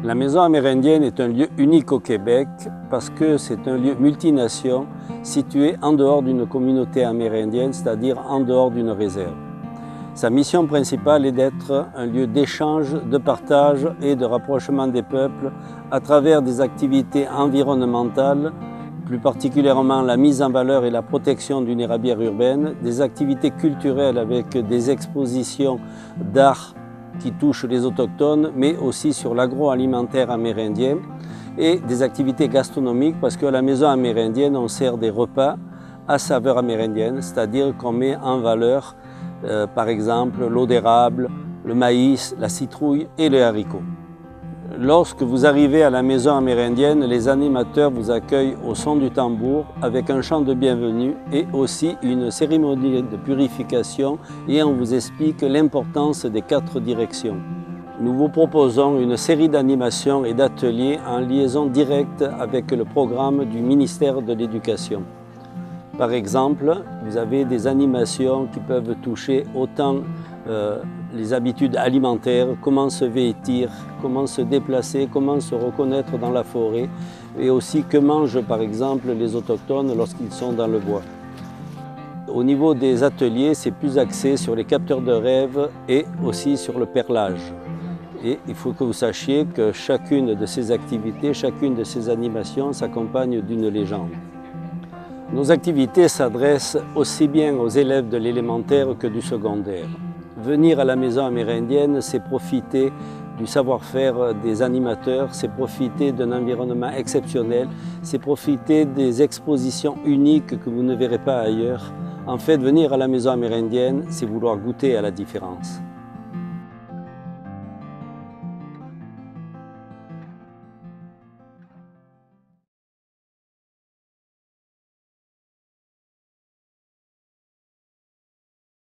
La Maison amérindienne est un lieu unique au Québec parce que c'est un lieu multination situé en dehors d'une communauté amérindienne, c'est-à-dire en dehors d'une réserve. Sa mission principale est d'être un lieu d'échange, de partage et de rapprochement des peuples à travers des activités environnementales, plus particulièrement la mise en valeur et la protection d'une érablière urbaine, des activités culturelles avec des expositions d'art qui touchent les autochtones, mais aussi sur l'agroalimentaire amérindien et des activités gastronomiques parce qu'à la Maison amérindienne, on sert des repas à saveur amérindienne, c'est-à-dire qu'on met en valeur par exemple l'eau d'érable, le maïs, la citrouille et le haricot. Lorsque vous arrivez à la Maison amérindienne, les animateurs vous accueillent au son du tambour avec un chant de bienvenue et aussi une cérémonie de purification et on vous explique l'importance des 4 directions. Nous vous proposons une série d'animations et d'ateliers en liaison directe avec le programme du ministère de l'Éducation. Par exemple, vous avez des animations qui peuvent toucher autant les habitudes alimentaires, comment se vêtir, comment se déplacer, comment se reconnaître dans la forêt et aussi que mangent par exemple les autochtones lorsqu'ils sont dans le bois. Au niveau des ateliers, c'est plus axé sur les capteurs de rêves et aussi sur le perlage. Et il faut que vous sachiez que chacune de ces activités, chacune de ces animations s'accompagne d'une légende. Nos activités s'adressent aussi bien aux élèves de l'élémentaire que du secondaire. Venir à la Maison amérindienne, c'est profiter du savoir-faire des animateurs, c'est profiter d'un environnement exceptionnel, c'est profiter des expositions uniques que vous ne verrez pas ailleurs. En fait, venir à la Maison amérindienne, c'est vouloir goûter à la différence.